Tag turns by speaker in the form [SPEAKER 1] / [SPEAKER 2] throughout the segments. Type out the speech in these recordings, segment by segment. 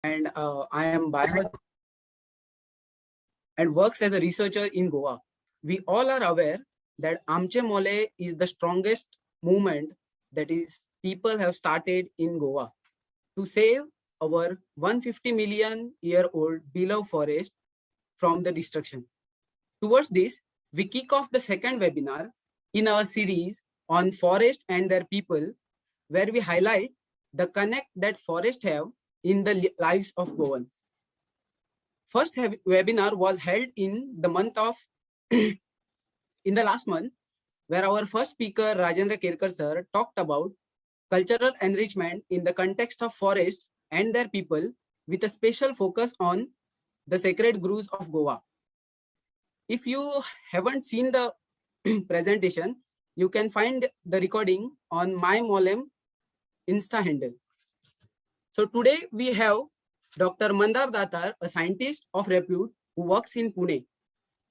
[SPEAKER 1] and I am biologist and works as a researcher in Goa. We all are aware that Amche Mole is the strongest movement that is people have started in Goa to save our 150 million year old beloved forest from the destruction. Towards this, we kick off the second webinar in our series on forest and their people, where we highlight the connect that forests have in the lives of Goans. First webinar was held in the month of in the last month, where our first speaker Rajendra Kerkar sir talked about cultural enrichment in the context of forests and their people, with a special focus on the sacred groves of Goa. If you haven't seen the presentation, you can find the recording on my Molem Insta handle. So today we have Dr. Mandar Datar, a scientist of repute who works in Pune.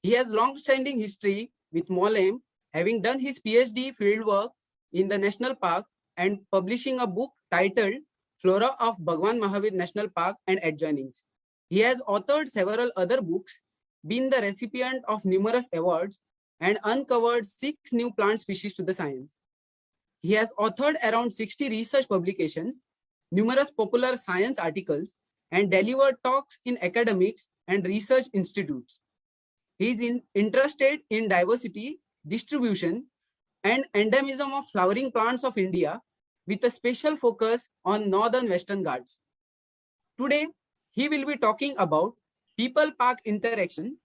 [SPEAKER 1] He has long-standing history with Molem, having done his PhD fieldwork in the national park and publishing a book titled Flora of Bhagwan Mahavir National Park and Adjoinings. He has authored several other books, been the recipient of numerous awards, and uncovered 6 new plant species to the science. He has authored around 60 research publications, numerous popular science articles, and delivered talks in academics and research institutes. He is interested in diversity, distribution, and endemism of flowering plants of India, with a special focus on northern Western Ghats. Today, he will be talking about people-park interaction,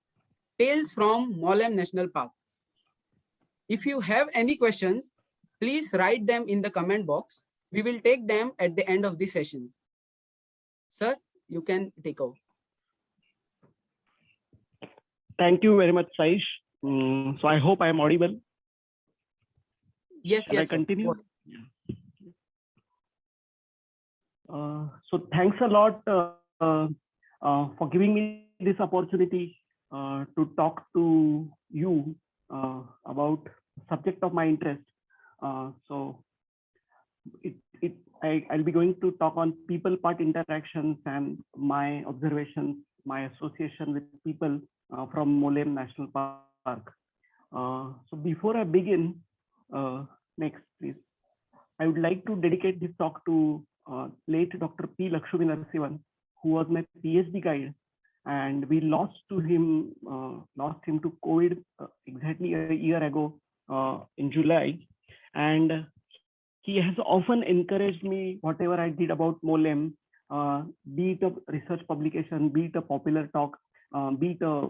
[SPEAKER 1] tales from Molem National Park. If you have any questions, please write them in the comment box. We will take them at the end of the session. Sir, you can take over.
[SPEAKER 2] Thank you very much, Saish. So I hope I am audible.
[SPEAKER 1] Yes,
[SPEAKER 2] Shall
[SPEAKER 1] yes.
[SPEAKER 2] I continue? So thanks a lot for giving me this opportunity to talk to you about subject of my interest. So I'll be going to talk on people-part interactions and my observations, my association with people from Molem National Park. So before I begin, next please, I would like to dedicate this talk to late Dr. P. Lakshmi Narasimhan, who was my PhD guide, and we lost him to COVID exactly a year ago in July, and he has often encouraged me whatever I did about Molem, be it a research publication, be it a popular talk, be it a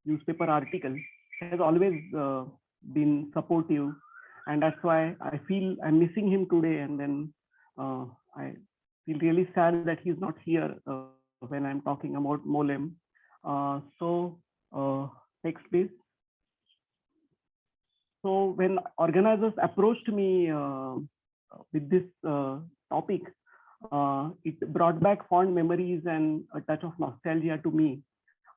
[SPEAKER 2] newspaper article, has always been supportive, and that's why I feel I'm missing him today. And then I feel really sad that he's not here when I'm talking about Molem. So next please. So when organizers approached me with this topic, it brought back fond memories and a touch of nostalgia to me.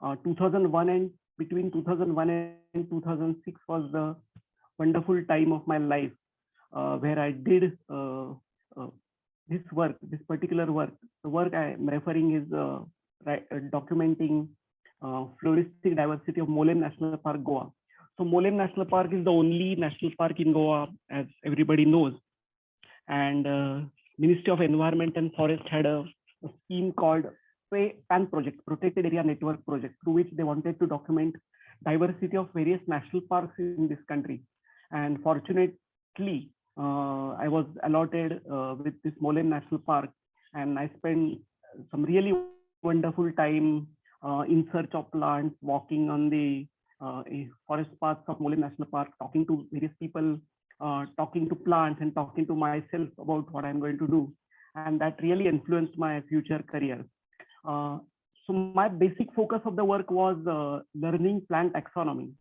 [SPEAKER 2] 2001 and between 2001 and 2006 was the wonderful time of my life, where I did this work, this particular work. The work I am referring is documenting floristic diversity of Molem National Park, Goa. So Molem National Park is the only national park in Goa, as everybody knows. And Ministry of Environment and Forest had a scheme called PAN project, Protected Area Network project, through which they wanted to document diversity of various national parks in this country. And fortunately, I was allotted with this Molem National Park, and I spent some really wonderful time in search of plants, walking on the forest paths of Molem National Park, talking to various people, talking to plants, and talking to myself about what I'm going to do. And that really influenced my future career. So my basic focus of the work was learning plant taxonomy.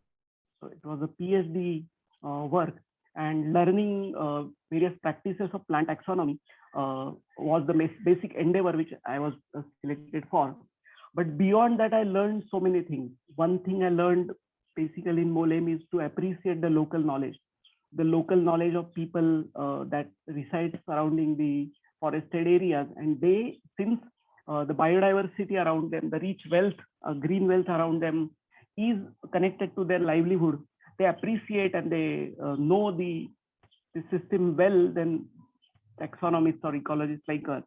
[SPEAKER 2] So it was a PhD work, and learning various practices of plant taxonomy was the basic endeavor which I was selected for. But beyond that, I learned so many things. One thing I learned basically in Molem is to appreciate the local knowledge of people that reside surrounding the forested areas. And they, since the biodiversity around them, the rich wealth, green wealth around them is connected to their livelihood. They appreciate and they know the system well, then taxonomists or ecologists like us.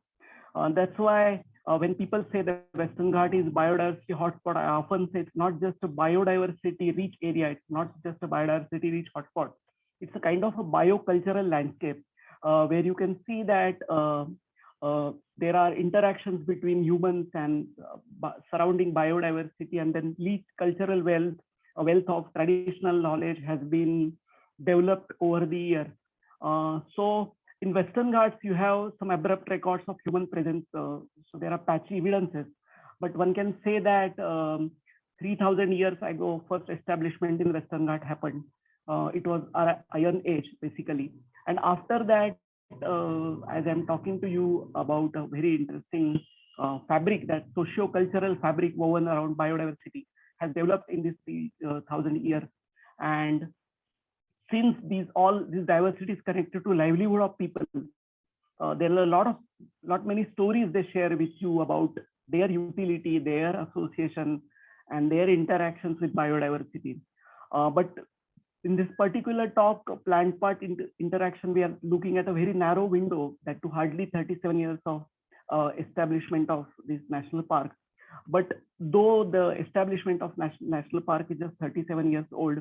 [SPEAKER 2] That's why when people say the Western Ghat is biodiversity hotspot, I often say it's not just a biodiversity rich area. It's not just a biodiversity rich hotspot. It's a kind of a biocultural landscape where you can see that there are interactions between humans and surrounding biodiversity, and then least cultural wealth, a wealth of traditional knowledge has been developed over the years. So in Western Ghats, you have some abrupt records of human presence. So there are patchy evidences, but one can say that 3,000 years ago, first establishment in Western Ghat happened. It was Iron Age, basically. And after that, as I'm talking to you about a very interesting fabric, that socio-cultural fabric woven around biodiversity has developed in this 3,000 years. And since this diversity is connected to livelihood of people, there are lot many stories they share with you about their utility, their association, and their interactions with biodiversity. But in this particular talk, plant part interaction, we are looking at a very narrow window, that to hardly 37 years of establishment of this national park. But though the establishment of national park is just 37 years old,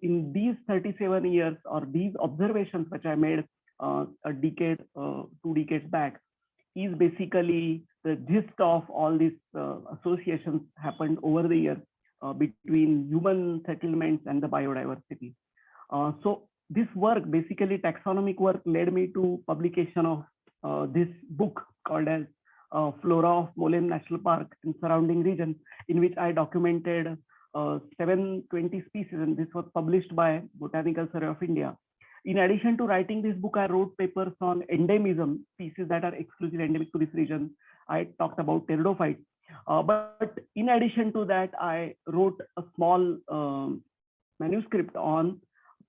[SPEAKER 2] in these 37 years, or these observations which I made a decade, 2 decades back, is basically the gist of all these associations happened over the years between human settlements and the biodiversity. So this work, basically taxonomic work, led me to publication of this book called as Flora of Molen National Park and surrounding region, in which I documented 720 species, and this was published by Botanical Survey of India. In addition to writing this book, I wrote papers on endemism, species that are exclusively endemic to this region. I talked about pteridophytes. But in addition to that, I wrote a small manuscript on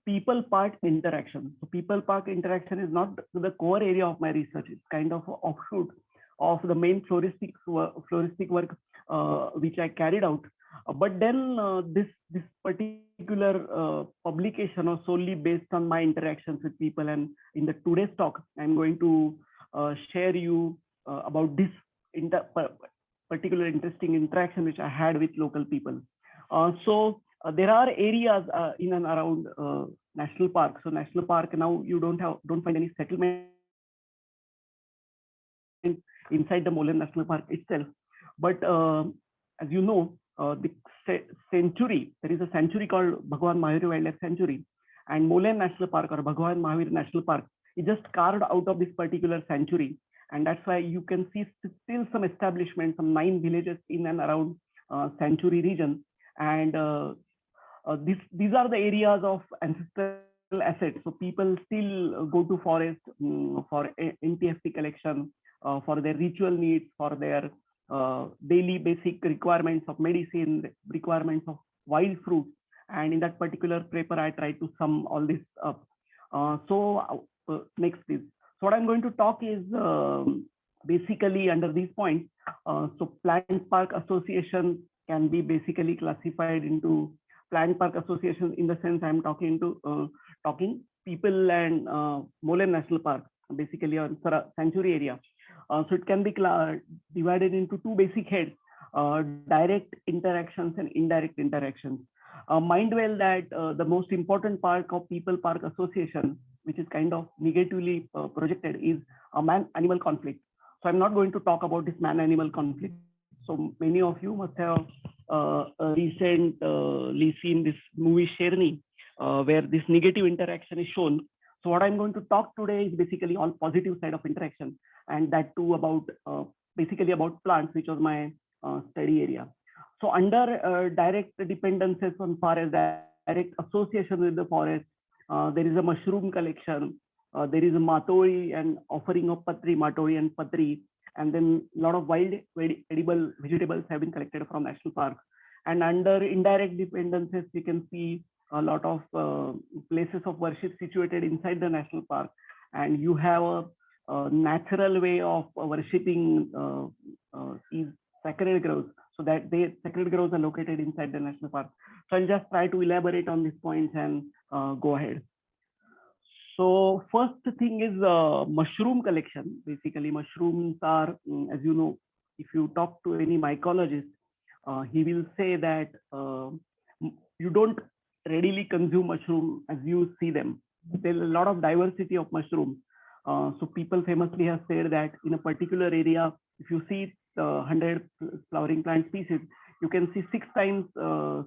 [SPEAKER 2] people-park interaction. So people-park interaction is not the core area of my research. It's kind of an offshoot of the main floristic work which I carried out. But then this particular publication was solely based on my interactions with people. And in the today's talk, I'm going to share you about this particular interesting interaction which I had with local people. So there are areas in and around national park. So national park, now you don't find any settlement inside the Molen National Park itself. But as you know, the sanctuary, there is a sanctuary called Bhagwan Mahavir Wildlife Sanctuary, and Molen National Park or Bhagwan Mahavir National Park is just carved out of this particular sanctuary. And that's why you can see still some establishments, some 9 villages in and around sanctuary region. And these are the areas of ancestral assets. So people still go to forest for NTFP collection, for their ritual needs, for their daily basic requirements of medicine, requirements of wild fruits. And in that particular paper, I tried to sum all this up. Next, please. So what I'm going to talk is basically under these points. So plant park association can be basically classified into plant park associations in the sense I'm talking people and Molen National Park, basically on sanctuary area. So it can be divided into 2 basic heads, direct interactions and indirect interactions. Mind well that the most important part of people park association, which is kind of negatively projected, is a man-animal conflict. So I'm not going to talk about this man-animal conflict. So many of you must have recently seen this movie Sherni, where this negative interaction is shown. So what I'm going to talk today is basically all positive side of interaction, and that too about basically about plants, which was my study area. So under direct dependencies on forest, direct association with the forest, there is a mushroom collection, there is a matoi and offering of patri, matoi and patri, and then a lot of wild edible vegetables have been collected from national parks. And under indirect dependencies, we can see a lot of places of worship situated inside the national park, and you have natural way of worshipping is sacred groves. So that sacred groves are located inside the national park. So I'll just try to elaborate on these points and go ahead. So first thing is mushroom collection. Basically, mushrooms are, as you know, if you talk to any mycologist, he will say that you don't readily consume mushroom as you see them. There's a lot of diversity of mushrooms. So people famously have said that in a particular area, if you see 100 flowering plant species, you can see 6 times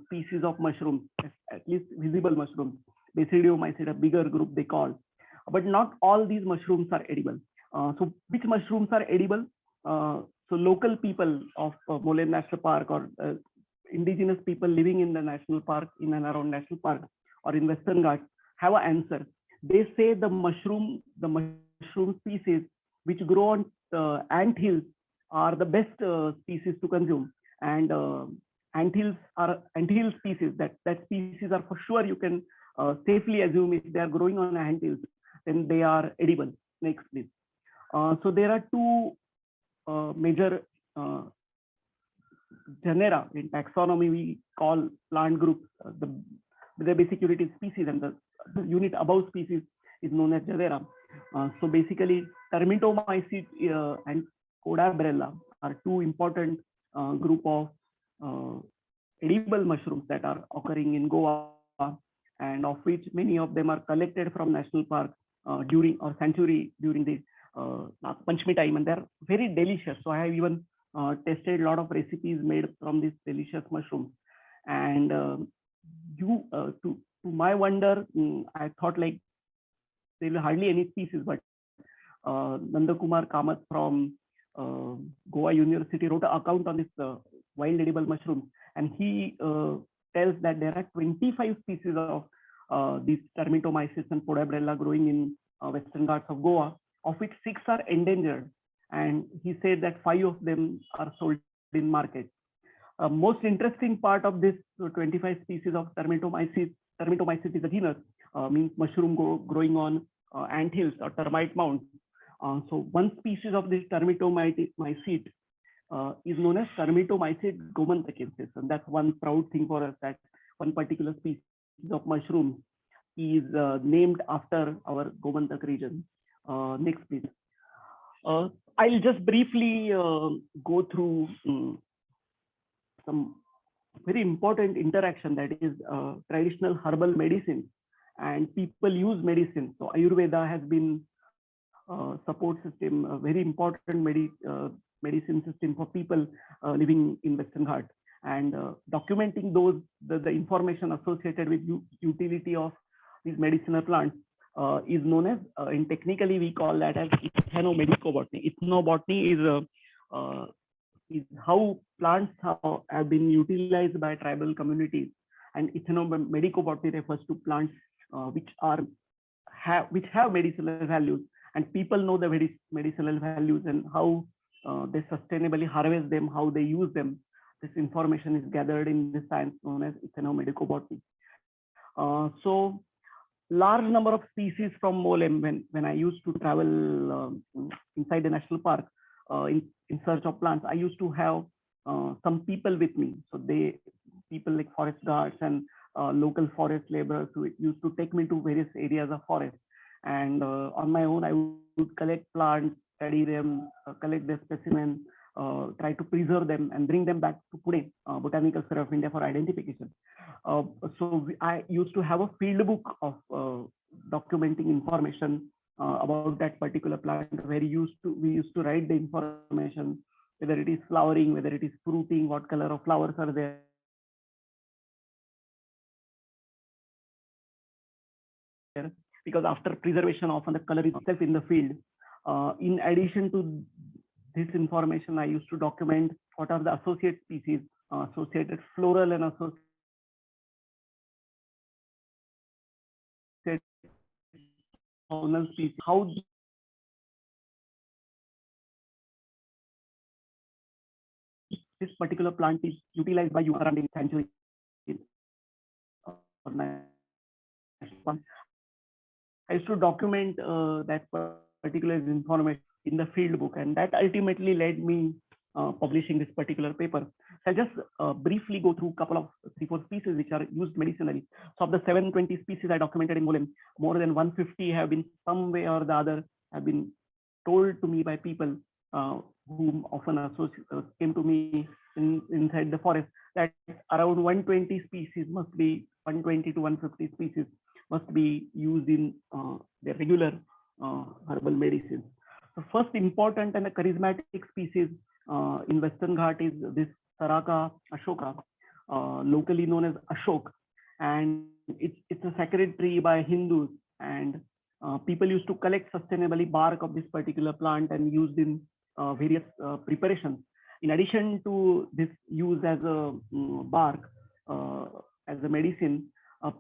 [SPEAKER 2] species of mushrooms, at least visible mushrooms. Basidiomycete, a bigger group they call. But not all these mushrooms are edible. So which mushrooms are edible? So local people of Molen National Park or indigenous people living in the national park, in and around national park or in Western Ghats have an answer. They say the mushroom species which grow on ant hills are the best species to consume. And ant hill species, that species are for sure you can safely assume if they are growing on ant hills, then they are edible. Next, please. So there are two major genera in taxonomy we call plant groups. The basic unit is species, and the unit above species is known as genera. So basically, Termitomycete and Codabrella are two important group of edible mushrooms that are occurring in Goa, and of which many of them are collected from national park during or sanctuary during the Panchami time, and they're very delicious. So I have even tested a lot of recipes made from these delicious mushrooms. And to my wonder, I thought like there were hardly any species, but Nandakumar Kamath from Goa University wrote an account on this wild edible mushrooms, and he tells that there are 25 species of these Termitomyces and Codabrella growing in Western Ghats of Goa, of which 6 are endangered, and he said that 5 of them are sold in market. Most interesting part of this 25 species of Termitomyces is a genus, means mushroom growing on ant hills or termite mounds. So one species of this Termitomycete is known as Termitomycete gomantacensis, and that's one proud thing for us, that one particular species of mushroom is named after our Gomantak region. Next, please. I'll just briefly go through some very important interaction, that is traditional herbal medicine and people use medicine. So Ayurveda has been support system, a very important medicine system for people living in Western Ghats, and documenting the information associated with utility of these medicinal plants is known as, and technically we call that as ethnomedicobotany. Ethnobotany is how plants have been utilized by tribal communities, and ethnomedicobotany refers to plants which have medicinal values, and people know the medicinal values and how they sustainably harvest them, how they use them. This information is gathered in the science known as ethnomedicobotany. So large number of species from Molem, when I used to travel inside the national park in search of plants, I used to have some people with me. So people like forest guards and local forest laborers who used to take me to various areas of forest. And on my own, I would collect plants, study them, collect their specimens, try to preserve them and bring them back to Pune, Botanical Survey of India, for identification. So I used to have a field book of documenting information about that particular plant, where we used to write the information, whether it is flowering, whether it is fruiting, what color of flowers are there. Because after preservation, often the color is itself in the field. In addition to this information, I used to document what are the associate species, associated floral and associated faunal species, how this particular plant is utilized by you around in sanctuary. I used to document that particular information in the field book, and that ultimately led me publishing this particular paper. So I'll just briefly go through a couple of 3-4 species which are used medicinally. So of the 720 species I documented in Molem, more than 150 have been some way or the other have been told to me by people whom often came to me inside the forest, that around 120 species must be 120 to 150 species must be used in the regular herbal medicines. The first important and a charismatic species in Western Ghat is this Saraka Ashoka, locally known as Ashok, and it's a sacred tree by Hindus, and people used to collect sustainably bark of this particular plant and used in various preparations. In addition to this use as a bark as a medicine,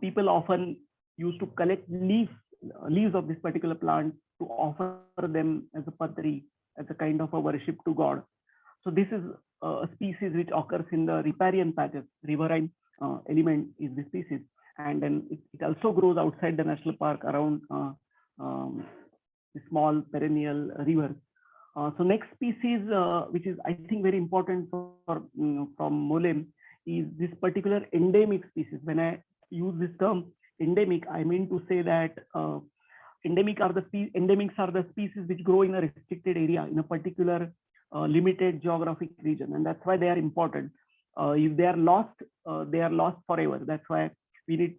[SPEAKER 2] people often used to collect leaves of this particular plant to offer them as a patri, as a kind of a worship to God. So this is a species which occurs in the riparian patches. Riverine element is this species, and then it also grows outside the national park around small perennial rivers. So next species, which is I think very important for from Molem, is this particular endemic species. When I use this term endemic, I mean to say that endemics are the species which grow in a restricted area in a particular limited geographic region, and that's why they are important. If they are lost forever. That's why we need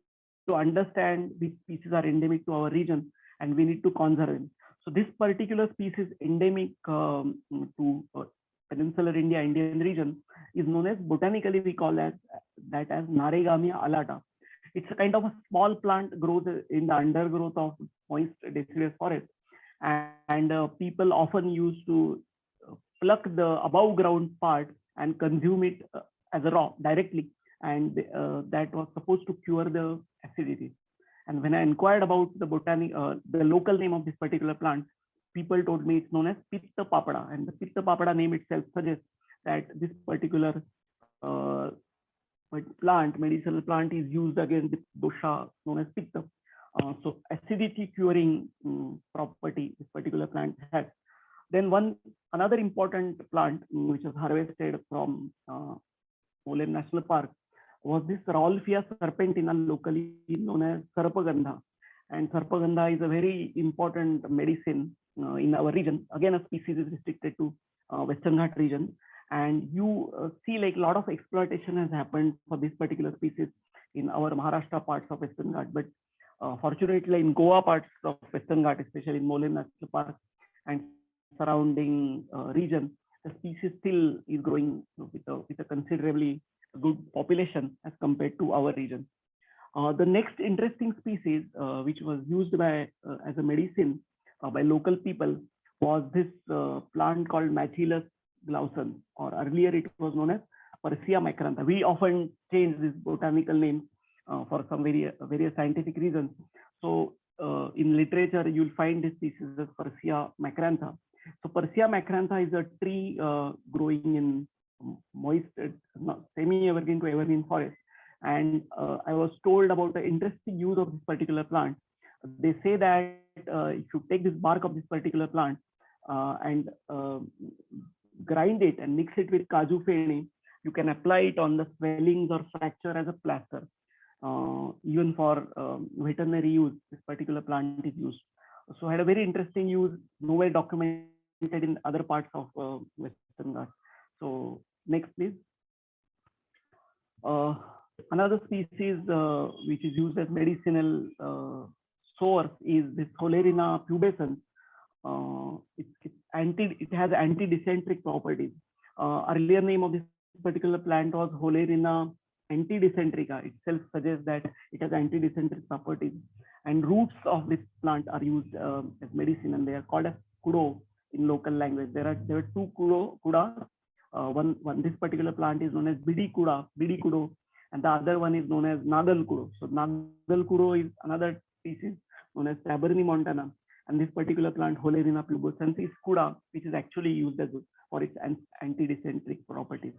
[SPEAKER 2] to understand which species are endemic to our region, and we need to conserve them. So this particular species endemic to peninsular India, Indian region, is known as, botanically we call that as Naregamia alata. It's a kind of a small plant, grows in the undergrowth of moist deciduous forest, and people often used to pluck the above ground part and consume it as a raw directly, and that was supposed to cure the acidity. And when I inquired about the local name of this particular plant, people told me it's known as Pitta Papada, and the Pitta Papada name itself suggests that this particular medicinal plant, is used against the dosha known as Pitta. So acidity curing property this particular plant has. Then another important plant which was harvested from Molem National Park was this Rauwolfia serpentina, locally known as Sarpagandha. And Sarpagandha is a very important medicine in our region. Again, a species is restricted to Western Ghat region. And you see like a lot of exploitation has happened for this particular species in our Maharashtra parts of Western Ghat. But fortunately in Goa parts of Western Ghat, especially in Molem National Park and surrounding region, the species still is growing with a considerably good population as compared to our region. The next interesting species which was used by as a medicine by local people was this plant called Machilus glaucon, or earlier it was known as Persea macrantha. We often change this botanical name for some various scientific reasons. So in literature, you'll find this species as Persea macrantha. So Persea macrantha is a tree growing in moist, semi-evergreen to evergreen forest. And I was told about the interesting use of this particular plant. They say that if you take this bark of this particular plant and grind it and mix it with kaju feni, you can apply it on the swellings or fracture as a plaster. Even for veterinary use, this particular plant is used. So had a very interesting use, nowhere documented in other parts of Western Ghat. So next, please. Another species which is used as medicinal source is this Holarina pubescens. It has anti-dysenteric properties. Earlier name of this particular plant was Holarina antidysenterica. Itself suggests that it has anti-dysenteric properties. And roots of this plant are used as medicine, and they are called as kudo in local language. There are two kuda. This particular plant is known as bidi kudo, and the other one is known as nagal kudo. So nagal kudo is another species known as Taberni montana, and this particular plant Holarina pubescens is kuda, which is actually used as for its anti-dysenteric properties.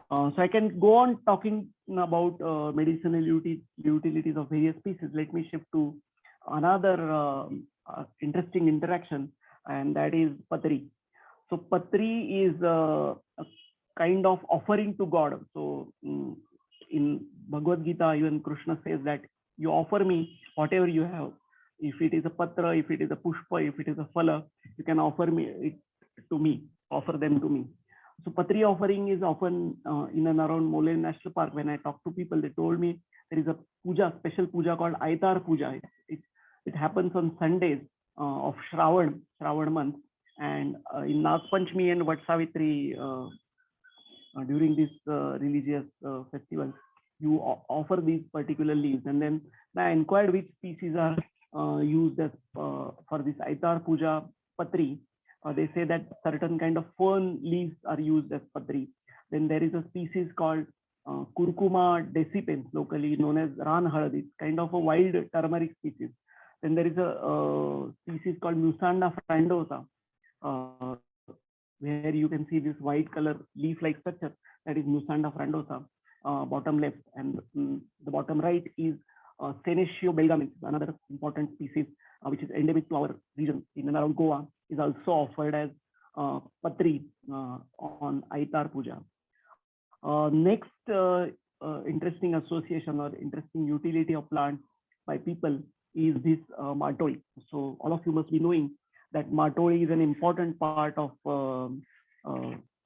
[SPEAKER 2] So I can go on talking about medicinal utilities of various species. Let me shift to another interesting interaction. and that is Patri. So Patri is a kind of offering to God. So in Bhagavad Gita, even Krishna says that you offer me whatever you have. If it is a patra, if it is a pushpa, if it is a phala, you can offer me it to me, offer them to me. So Patri offering is often in and around Mole National Park. When I talk to people, they told me there is a puja, special puja called Aitar Puja. It happens on Sundays of Shravan month, and in Nag Panchami and Vat Savitri during this religious festival, you offer these particular leaves. And then I inquired which species are used as for this Aitar Puja Patri. They say that certain kind of fern leaves are used as Patri. Then there is a species called Curcuma decipens, locally known as Ran Halad. It's kind of a wild turmeric species. Then there is a species called Musanda frondosa, where you can see this white color leaf-like structure, that is Musanda frondosa, bottom left, and the bottom right is Senecio belgamen, another important species which is endemic to our region in and around Goa, is also offered as Patri on Aitar Puja. Next interesting association or interesting utility of plants by people is this Matoli. So all of you must be knowing that Matoli is an important part of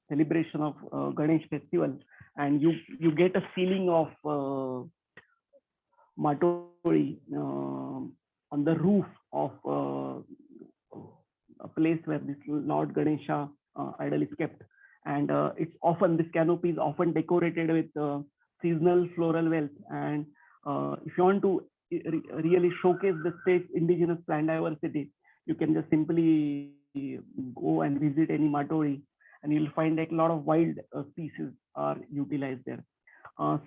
[SPEAKER 2] celebration of Ganesh festival, and you get a feeling of Matoli on the roof of a place where this Lord Ganesha idol is kept. And it's often, this canopy is often decorated with seasonal floral wealth. And if you want to really showcase the state's indigenous plant diversity, you can just simply go and visit any Matoli, and you'll find that a lot of wild species are utilized there.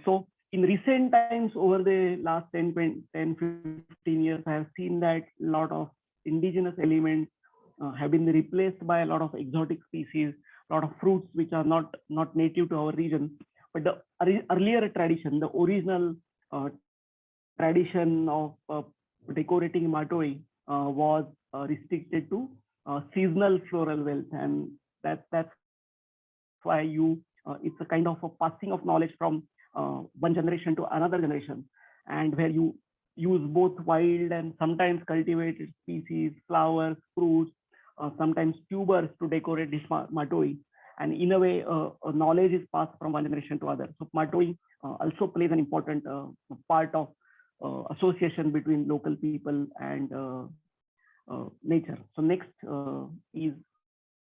[SPEAKER 2] So in recent times, over the last 10, 15 years, I have seen that a lot of indigenous elements have been replaced by a lot of exotic species, a lot of fruits which are not native to our region. But the earlier tradition, the original tradition of decorating Matoli was restricted to seasonal floral wealth, and that's why it's a kind of a passing of knowledge from one generation to another generation, and where you use both wild and sometimes cultivated species, flowers, fruits, sometimes tubers to decorate this Matoli. And in a way, knowledge is passed from one generation to other. So Matoli also plays an important part of association between local people and nature. So next is,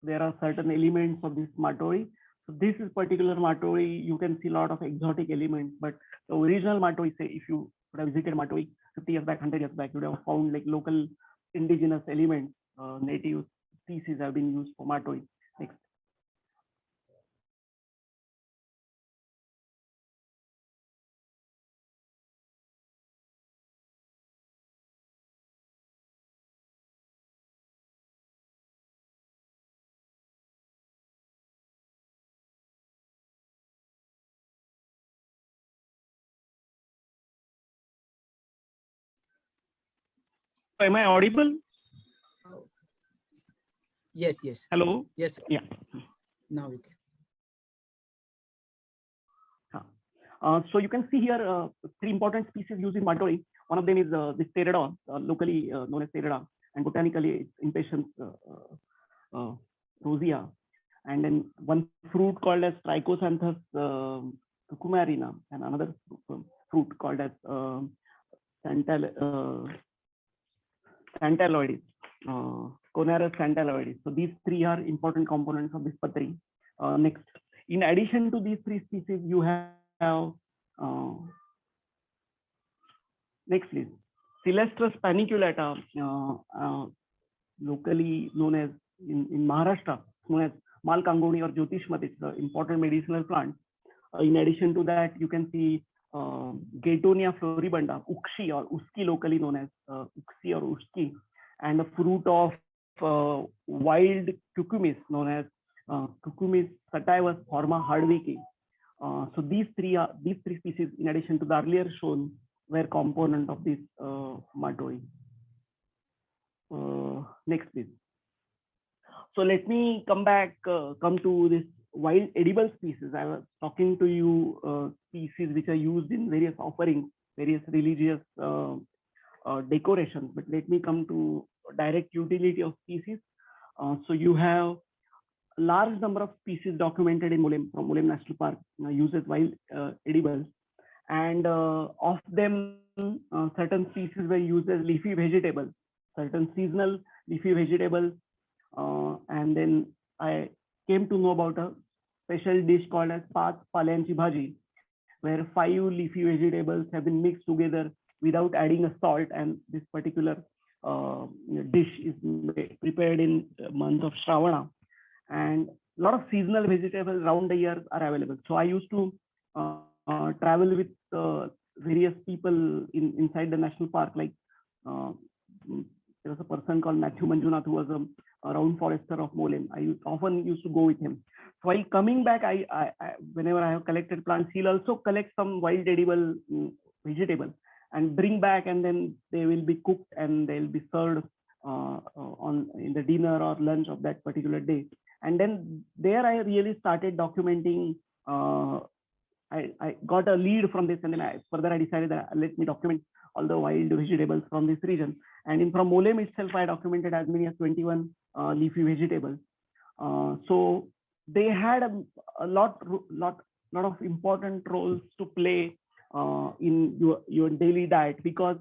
[SPEAKER 2] there are certain elements of this Matoli. So this is particular Matoli, you can see a lot of exotic elements, but the original Matoli, say if you would have visited Matoli 50 years back, 100 years back, you would have found like local indigenous elements, native species have been used for Matoli. Next. Am I audible?
[SPEAKER 1] Yes.
[SPEAKER 2] Hello?
[SPEAKER 1] Yes, sir.
[SPEAKER 2] Yeah.
[SPEAKER 1] Now we can.
[SPEAKER 2] So you can see here three important species used in Matoli. One of them is this pterodon, locally known as pterodon, and botanically it's Impatiens rosea. And then one fruit called as Trichosanthus cucumarina, and another fruit called as Santaloides, Conarus santaloides. So these three are important components of this Patri. Next, in addition to these three species, you have next please, Celastrus paniculata, locally known as in Maharashtra, known as Malkangoni or Jyotishmat. It's an important medicinal plant. In addition to that, you can see Gatonia floribunda, Ukshi or Uski, locally known as Uksi or Uski, and a fruit of wild cucumis known as Cucumis sativus forma hardwicki. So these three species, in addition to the earlier shown, were component of this Matoli. Next, please. So let me come to this wild edible species. I was talking to you species which are used in various offerings, various religious decorations. But let me come to direct utility of species. So you have a large number of species documented in from Mollem National Park used as wild edibles, and of them, certain species were used as leafy vegetables, certain seasonal leafy vegetables, and then I came to know about a special dish called as Paat Palyanchi Bhaji, where 5 leafy vegetables have been mixed together without adding a salt, and this particular dish is prepared in the month of Shravana. And a lot of seasonal vegetables around the year are available. So I used to travel with various people inside the national park. Like there was a person called Matthew Manjunath who was a round forester of Mollem. I often used to go with him. So while coming back, I whenever I have collected plants, he'll also collect some wild edible vegetable and bring back, and then they will be cooked and they'll be served in the dinner or lunch of that particular day. And then there I really started documenting. I got a lead from this, and then further I decided that let me document all the wild vegetables from this region. And from Mollem itself, I documented as many as 21 leafy vegetables. So they had a lot of important roles to play in your daily diet, because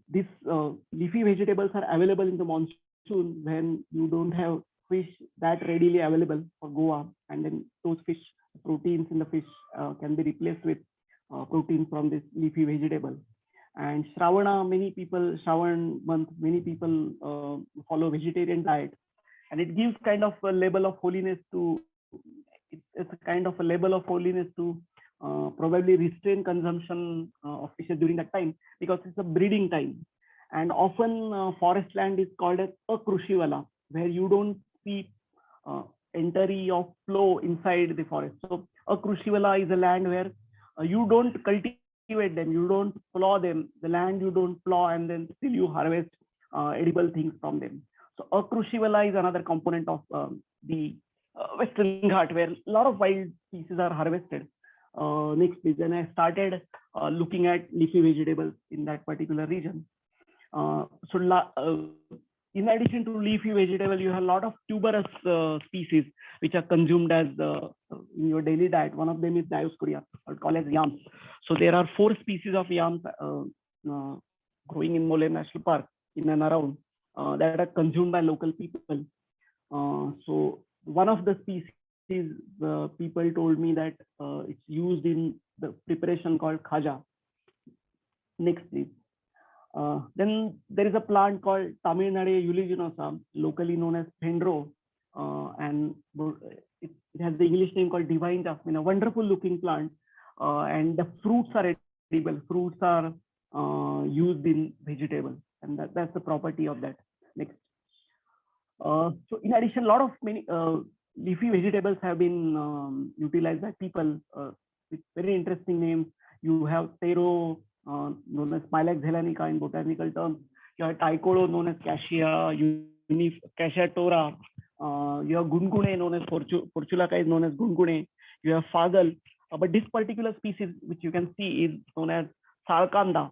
[SPEAKER 2] these leafy vegetables are available in the monsoon when you don't have fish that readily available for Goa, and then those fish proteins in the fish can be replaced with protein from this leafy vegetable. And Shravana, Shravan month, many people follow vegetarian diet, and it gives kind of a level of holiness to, it's a kind of a level of holiness to probably restrain consumption of fishes during that time, because it's a breeding time. And often forest land is called as a Krushivala, where you don't see entry of flow inside the forest. So a Krushivala is a land where you don't cultivate them, you don't plow them, the land you don't plow, and then still you harvest edible things from them. So a Krushivala is another component of the Western Ghat, where a lot of wild species are harvested. Next please. Then I started looking at leafy vegetables in that particular region. In addition to leafy vegetable, you have a lot of tuberous species which are consumed as in your daily diet. One of them is Dioscorea, or called as yams. So there are 4 species of yams growing in Mollem National Park in and around that are consumed by local people. So one of the species, people told me that it's used in the preparation called khaja. Next please. Then there is a plant called Tamil Nadu uliginosa, locally known as Pendro, and it has the English name called divine jasmine, a wonderful looking plant, and the fruits are edible. Fruits are used in vegetables, and that's the property of that. Next. So in addition, a lot of many leafy vegetables have been utilized by people with very interesting names. You have taro, known as Smilax zelanica in botanical terms. You have Taikolo, known as Cassia, Cassia tora. You have Gungune, known as Portulaca, is known as Gungune. You have Fagal. But this particular species, which you can see, is known as Salkanda.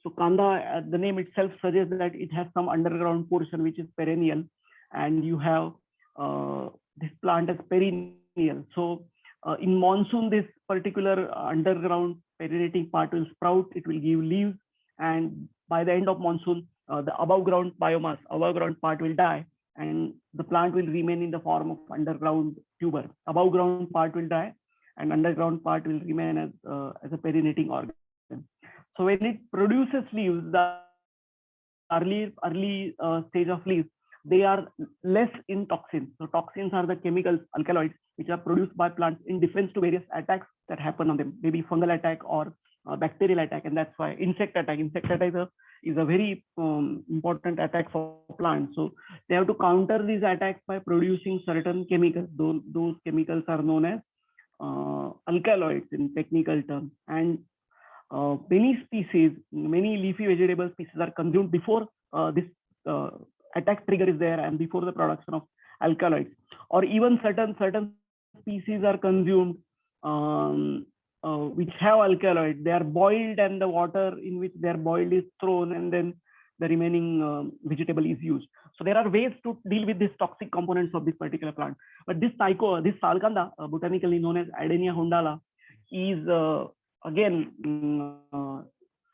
[SPEAKER 2] So Kanda, the name itself suggests that it has some underground portion which is perennial, and you have this plant as perennial. So in monsoon, this particular underground perennating part will sprout, it will give leaves, and by the end of monsoon, the above ground biomass, above ground part will die, and the plant will remain in the form of underground tuber. Above ground part will die, and underground part will remain as a perennating organ. So when it produces leaves, the early stage of leaves, they are less in toxins. So toxins are the chemicals, alkaloids, which are produced by plants in defense to various attacks that happen on them, maybe fungal attack or bacterial attack, and that's why insect attack is a very important attack for plants. So they have to counter these attacks by producing certain chemicals. Those chemicals are known as alkaloids in technical terms. And many leafy vegetable species are consumed before this attack trigger is there, and before the production of alkaloids, or even certain species are consumed which have alkaloid. They are boiled, and the water in which they are boiled is thrown, and then the remaining vegetable is used. So there are ways to deal with these toxic components of this particular plant. But this salkanda, botanically known as Adenia hundala, is again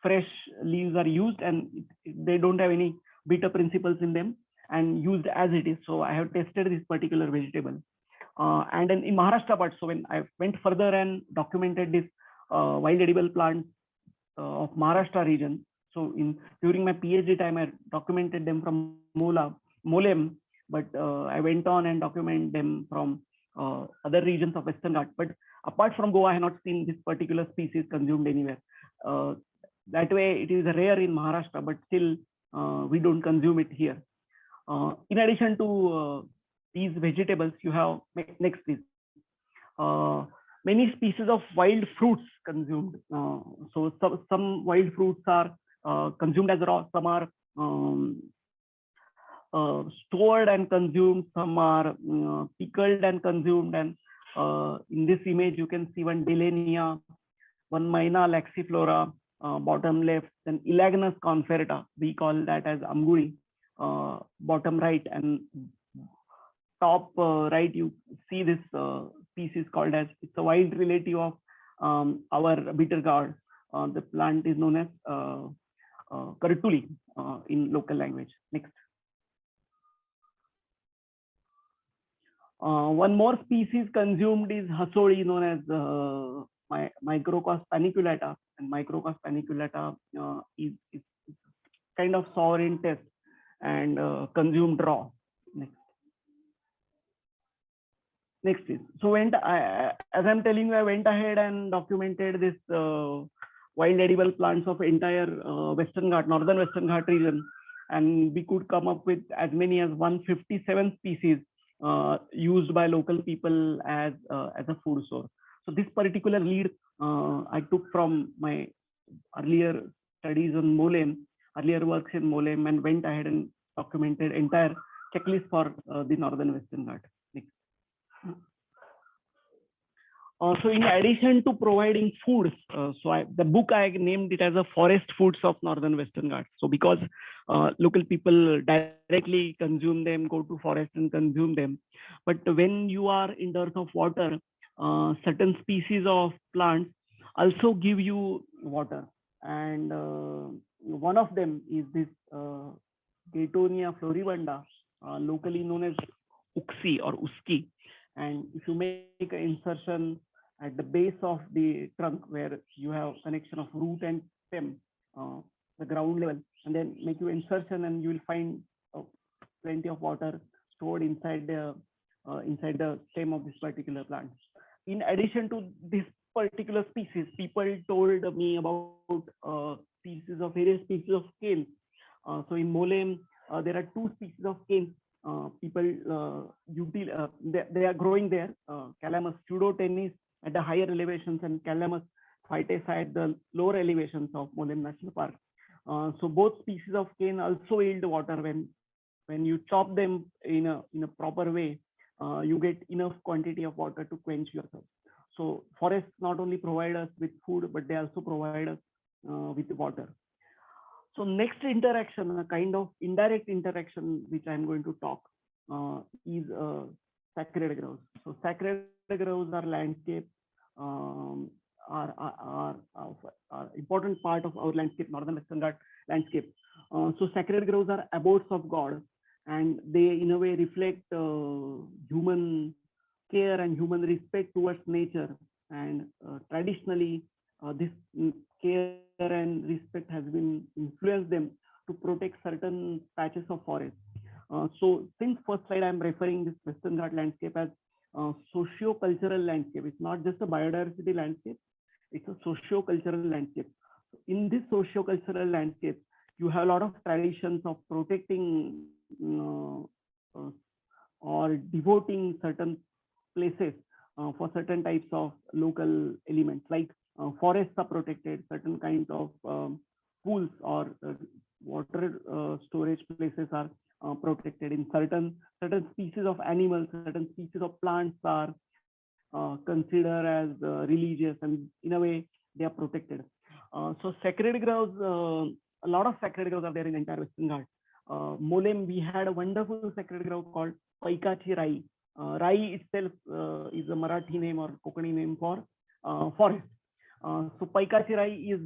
[SPEAKER 2] fresh leaves are used, and they don't have any bitter principles in them, and used as it is. So I have tested this particular vegetable. And then in Maharashtra part, so when I went further and documented this wild edible plants of Maharashtra region, so during my PhD time, I documented them from Molem, but I went on and documented them from other regions of Western Ghats. But apart from Goa, I have not seen this particular species consumed anywhere. That way, it is rare in Maharashtra, but still we don't consume it here. In addition to these vegetables, you have next is many species of wild fruits consumed. So some wild fruits are consumed as raw, some are stored and consumed, some are pickled and consumed. And in this image, you can see one Delenia, one Mina laxiflora, bottom left, then Elagnus conferta, we call that as Amguri, bottom right, and top right, you see this species called as, it's a wild relative of our bitter gourd. The plant is known as Kartuli in local language. Next. One more species consumed is Hasoli, known as Microcos paniculata. And Microcos paniculata is kind of sour in taste and consumed raw. Next is, so as I'm telling you, I went ahead and documented this wild edible plants of entire Western Ghat, northern Western Ghat region, and we could come up with as many as 157 species used by local people as a food source. So this particular lead I took from my earlier studies on Molem, earlier works in Molem, and went ahead and documented entire checklist for the northern Western Ghat. Next. So in addition to providing foods, the book I named it as a Forest Foods of Northern Western Ghats. So because local people directly consume them, go to forest and consume them. But when you are in dearth of water, certain species of plants also give you water. And one of them is this Gatonia floribunda, locally known as Uxie or Uski. And if you make an insertion at the base of the trunk where you have connection of root and stem, the ground level, and then make your insertion, and you will find plenty of water stored inside the stem of this particular plant. In addition to this particular species, people told me about various species of cane. So in Molem, there are 2 species of cane. People they are growing there, Calamus pseudotennis at the higher elevations and Calamus phytacea at the lower elevations of Molem National Park. So both species of cane also yield water. When you chop them in a proper way, you get enough quantity of water to quench your thirst. So forests not only provide us with food, but they also provide us with water. So next interaction, a kind of indirect interaction, which I'm going to talk, is sacred groves. So sacred groves are landscape, are important part of our landscape, northern Western Ghat landscape. So sacred groves are abodes of God, and they in a way reflect human care and human respect towards nature. And traditionally, this care and respect has been influenced them to protect certain patches of forest. So since first slide, I'm referring this Western Ghat landscape as socio-cultural landscape. It's not just a biodiversity landscape, it's a socio-cultural landscape. In this socio-cultural landscape, you have a lot of traditions of protecting or devoting certain places for certain types of local elements, like forests are protected, certain kinds of pools or water storage places are protected. In certain species of animals, certain species of plants are considered as religious, and in a way they are protected. So sacred groves, a lot of sacred groves are there in entire Western Ghats. Molem, we had a wonderful sacred grove called Paikachi Rai. Rai itself is a Marathi name or Konkani name for forest. So Paikachi Rai is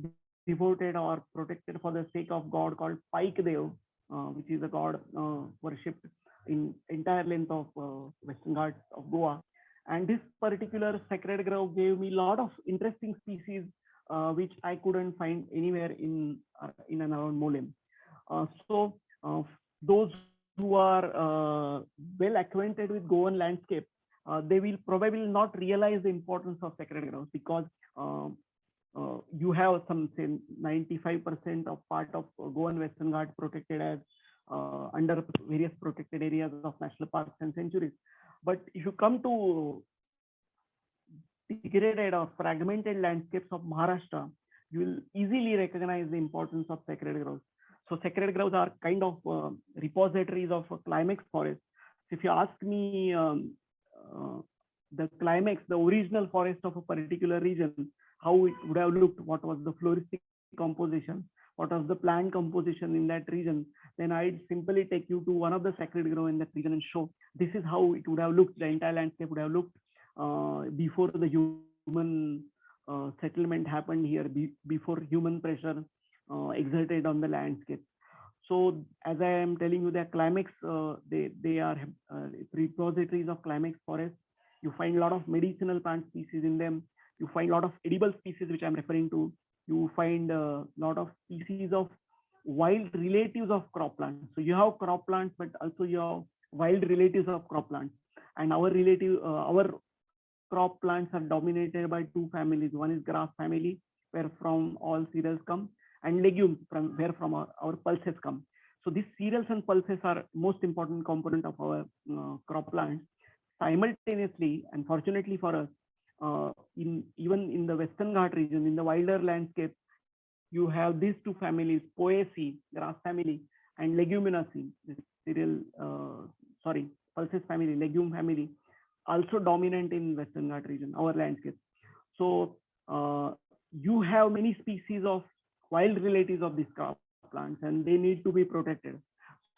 [SPEAKER 2] devoted or protected for the sake of god called Paik Dev, which is a god worshipped in entire length of Western Ghats of Goa. And this particular sacred grove gave me a lot of interesting species which I couldn't find anywhere in and around Molem. So those who are well acquainted with Goan landscape, they will probably not realize the importance of sacred groves, because you have some, say, 95% of part of Goan Western Ghats protected as under various protected areas of national parks and sanctuaries. But if you come to degraded or fragmented landscapes of Maharashtra, you will easily recognize the importance of sacred groves. So sacred groves are kind of repositories of climax forest. So if you ask me the climax, the original forest of a particular region, how it would have looked, what was the floristic composition, what was the plant composition in that region, then I'd simply take you to one of the sacred grove in that region and show this is how it would have looked, the entire landscape would have looked before the human settlement happened here, before human pressure exerted on the landscape. So as I am telling you, that climax, they are repositories of climax forest. You find a lot of medicinal plant species in them. You find a lot of edible species, which I'm referring to. You find a lot of species of wild relatives of crop plants. So you have crop plants, but also you have wild relatives of crop plants. And our crop plants are dominated by two families. One is grass family, where from all cereals come, and legumes, from where from our pulses come. So these cereals and pulses are most important component of our crop plants. Simultaneously, and fortunately for us, even in the Western Ghat region, in the wilder landscape, you have these two families, Poaceae, grass family, and Leguminaceae, pulses family, legume family, also dominant in Western Ghat region, our landscape. So you have many species of wild relatives of these crop plants, and they need to be protected.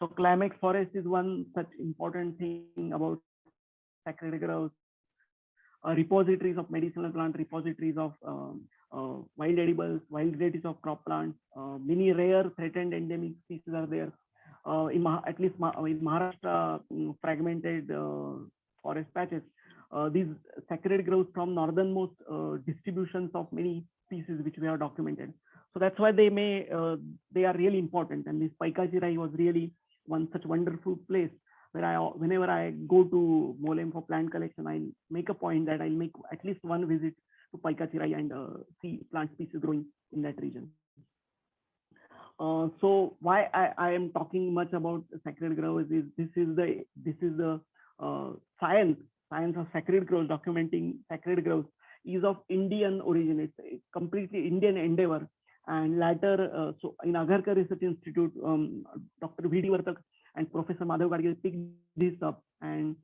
[SPEAKER 2] So climax forest is one such important thing about sacred groves, repositories of medicinal plant, repositories of wild edibles, wild relatives of crop plants. Many rare, threatened, endemic species are there. At least in Maharashtra, fragmented forest patches. These sacred groves from northernmost distributions of many species which we have documented. So that's why they are really important. And this Paikachi Rai was really one such wonderful place where whenever I go to Molem for plant collection, I make a point that I'll make at least one visit to Paikachi Rai and see plant species growing in that region. So why I am talking much about sacred groves is this is the science of sacred groves, documenting sacred groves is of Indian origin. It's a completely Indian endeavor. And later, so in Agarkar Research Institute, Dr. V.D. Vartak and Professor Madhav Gadgil picked this up and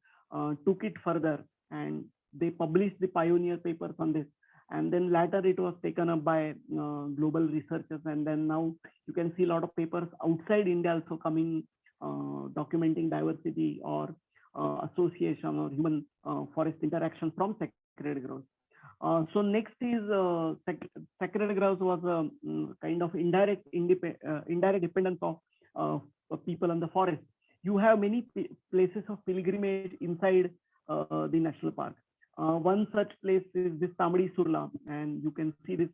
[SPEAKER 2] took it further, and they published the pioneer papers on this. And then later it was taken up by global researchers, and then now you can see a lot of papers outside India also coming, documenting diversity or association or human forest interaction from sacred groves. So next is sacred groves was a kind of indirect dependence of people on the forest. You have many places of pilgrimage inside the national park. One such place is this Tamdi Surla, and you can see this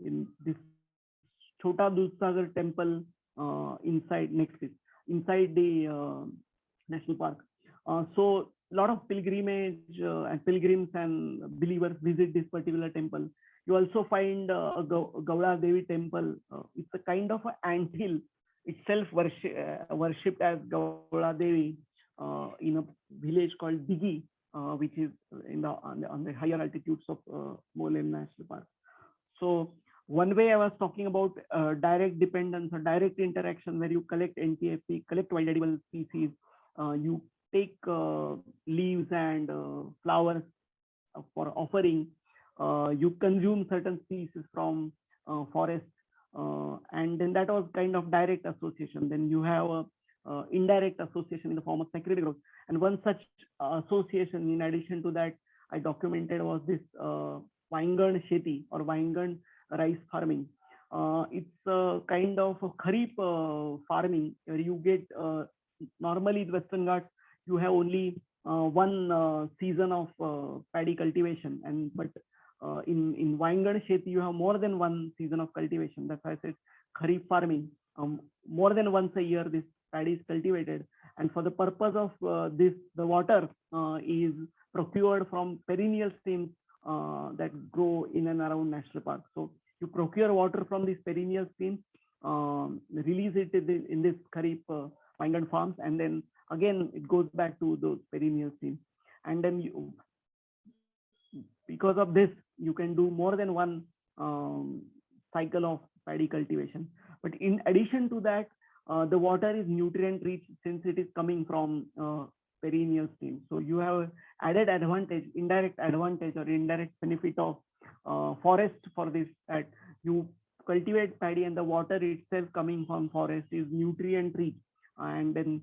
[SPEAKER 2] in this Chota Dudhsagar temple inside the national park. So a lot of pilgrimage and pilgrims and believers visit this particular temple. You also find a Gaula Devi temple. It's a kind of an anthill itself worshipped as Gaula Devi in a village called Digi, which is on the higher altitudes of Molem National Park. So one way I was talking about direct dependence or direct interaction, where you collect NTFP, collect wild edible species, you take leaves and flowers for offering, you consume certain species from forest, and then that was kind of direct association. Then you have a indirect association in the form of sacred growth. And one such association, in addition to that, I documented was this Waingan Sheti or Waingan rice farming. It's a kind of a kharif farming where you get normally in Western Ghats you have only one season of paddy cultivation, and but in Waingan Sheti you have more than one season of cultivation. That's why I said kharif farming. More than once a year this paddy is cultivated, and for the purpose of this, the water is procured from perennial streams that grow in and around national park. So you procure water from these perennial streams, release it in this kharif Waingan farms, and then again it goes back to those perennial streams. And then you, because of this, you can do more than one cycle of paddy cultivation. But in addition to that, the water is nutrient rich since it is coming from perennial streams. So you have added advantage, indirect advantage or indirect benefit of forest for this, that you cultivate paddy and the water itself coming from forest is nutrient rich, and then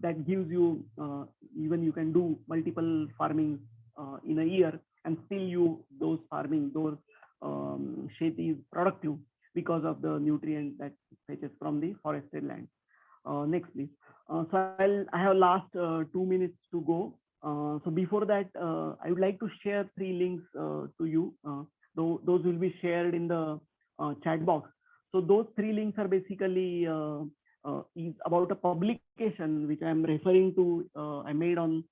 [SPEAKER 2] that gives you even you can do multiple farming in a year, and still you those farming those sheti is productive because of the nutrient that fetches from the forested land. Next, please. So I have last 2 minutes to go. So before that, I would like to share 3 links to you. Those will be shared in the chat box. So those 3 links are basically is about a publication which I am referring to. I made on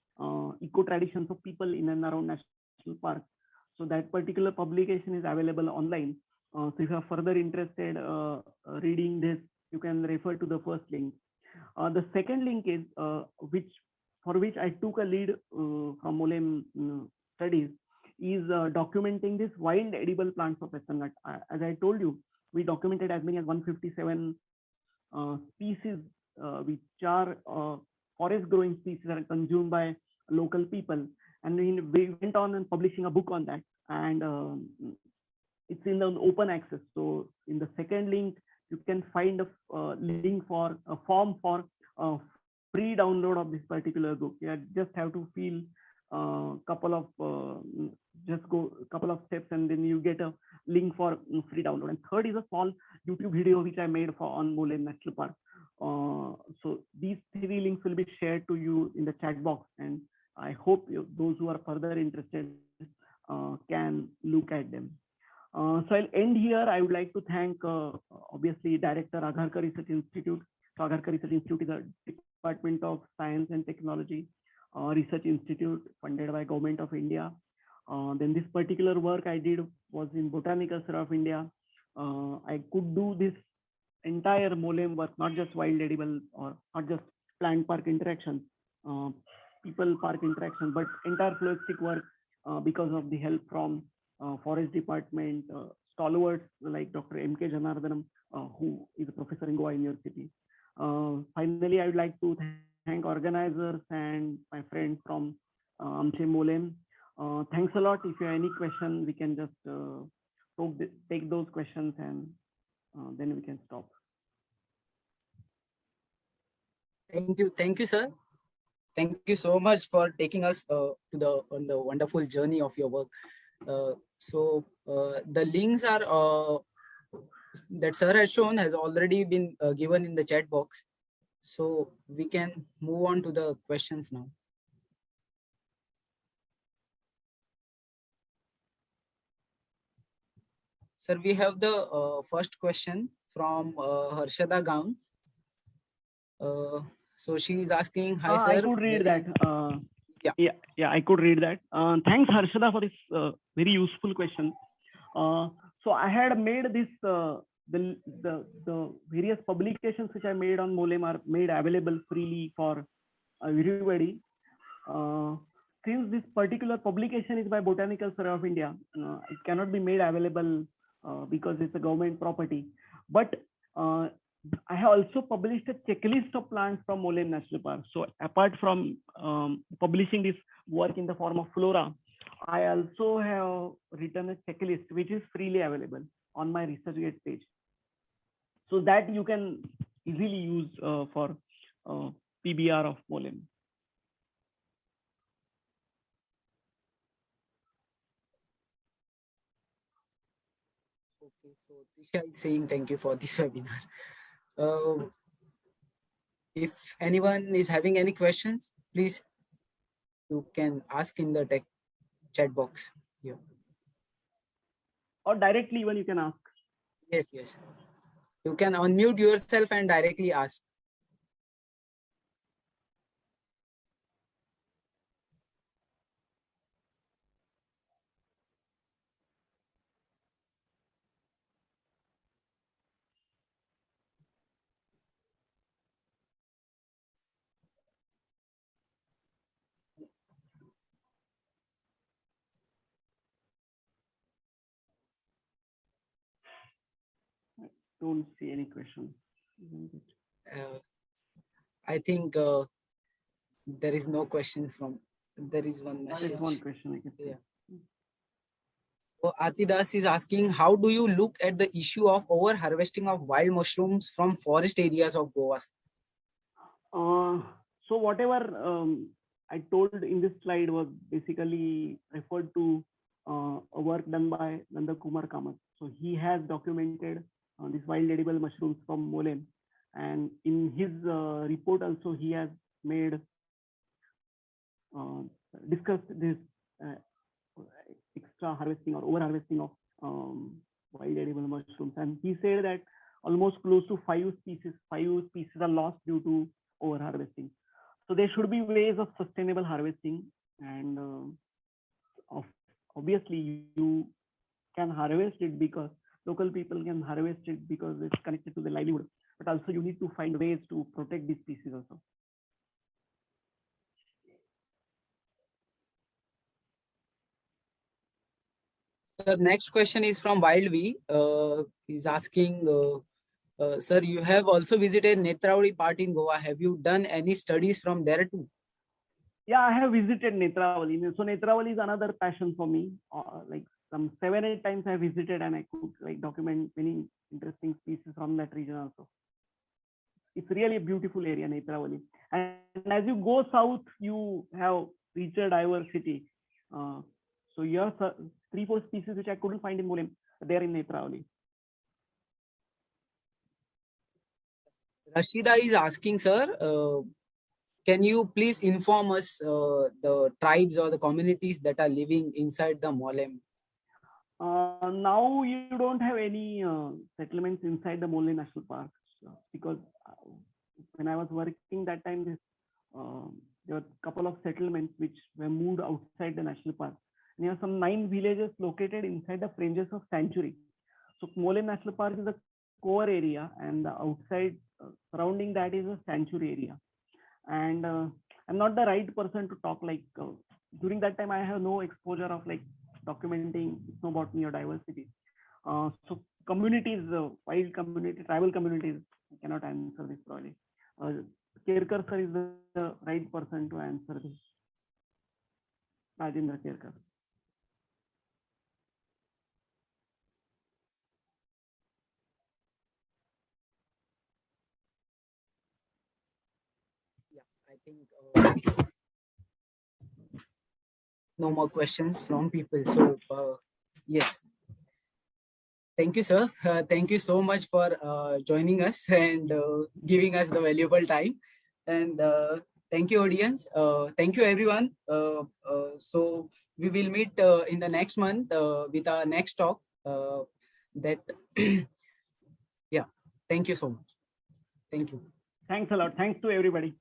[SPEAKER 2] eco traditions of people in and around national park. So that particular publication is available online. So if you are further interested reading this, you can refer to the first link. The second link is for which I took a lead from Molem studies, is documenting this wild edible plants of Western Ghats. As I told you, we documented as many as 157 species which are forest growing species are consumed by local people, and we went on and publishing a book on that, and it's in the open access. So in the second link you can find a link for a form for free download of this particular book. You just have to fill couple of just go a couple of steps, and then you get a link for free download. And third is a small YouTube video which I made for on Molem National Park. So these 3 links will be shared to you in the chat box, and I hope those who are further interested can look at them. So I'll end here. I would like to thank obviously Director Agharkar Research Institute. So Agharkar Research Institute is a Department of Science and Technology Research Institute funded by Government of India. Then this particular work I did was in Botanical Survey of India. I could do this entire Molem work, not just wild edible or not just plant park interaction, people park interaction, but entire floristic work because of the help from Forest Department, stalwarts like Dr. M.K. Janardhanam, who is a professor in Goa University. Finally, I would like to thank organizers and my friends from Amche Molem. Thanks a lot. If you have any question, we can just take those questions, and then we can stop.
[SPEAKER 1] Thank you, sir. Thank you so much for taking us on the wonderful journey of your work. So the links are that sir has shown has already been given in the chat box. So we can move on to the questions now. Sir, we have the first question from Harshada Gowns. So she is asking, hi sir.
[SPEAKER 2] I could read that. Yeah, I could read that. Thanks Harshada for this very useful question. So I had made this the various publications which I made on Molem are made available freely for everybody. Since this particular publication is by Botanical Survey of India, it cannot be made available because it's a government property. But I have also published a checklist of plants from Molen National Park. So apart from publishing this work in the form of flora, I also have written a checklist which is freely available on my ResearchGate page. So that you can easily use for PBR of Molen.
[SPEAKER 1] Okay, so Tisha is saying thank you for this webinar. If anyone is having any questions, please you can ask in the chat box here.
[SPEAKER 2] Or directly even you can ask.
[SPEAKER 1] Yes, yes. You can unmute yourself and directly ask.
[SPEAKER 2] Don't see any questions.
[SPEAKER 1] I think there is no question from. There is one message.
[SPEAKER 2] There is one question I can see.
[SPEAKER 1] Yeah. So Atidas is asking, how do you look at the issue of over harvesting of wild mushrooms from forest areas of Goa?
[SPEAKER 2] So whatever I told in this slide was basically referred to a work done by Nanda Kumar Kamath. So he has documented these wild edible mushrooms from Molen, and in his report also he has made discussed this extra harvesting or over harvesting of wild edible mushrooms, and he said that almost close to five species are lost due to over harvesting. So there should be ways of sustainable harvesting, and obviously you can harvest it because local people can harvest it because it's connected to the livelihood, but also you need to find ways to protect these species also.
[SPEAKER 1] The next question is from Wild V. He's asking, sir, you have also visited Netravati part in Goa. Have you done any studies from there too?
[SPEAKER 2] Yeah, I have visited Netravati. So Netravati is another passion for me. Like some 7-8 times I visited, and I could like document many interesting species from that region also. It's really a beautiful area, Netravati. And as you go south, you have richer diversity. So you have 3-4 species which I couldn't find in Molen. They're in Netravati.
[SPEAKER 1] Rashida is asking, sir, can you please inform us the tribes or the communities that are living inside the Molen?
[SPEAKER 2] Now you don't have any settlements inside the Molen National Park, because when I was working that time, there were a couple of settlements which were moved outside the national park. And there are some 9 villages located inside the fringes of sanctuary. So Molen National Park is a core area, and the outside surrounding that is a sanctuary area. And I'm not the right person to talk like during that time I have no exposure of like documenting ethnobotany or diversity. So communities, wild community, tribal communities, I cannot answer this probably. Kerkar sir is the right person to answer this. Rajendra Kerkar.
[SPEAKER 1] Yeah, I think no more questions from people. So yes. Thank you, sir. Thank you so much for joining us and giving us the valuable time. And thank you, audience. Thank you, everyone. So we will meet in the next month with our next talk. Yeah. Thank you so much. Thank you.
[SPEAKER 2] Thanks a lot. Thanks to everybody.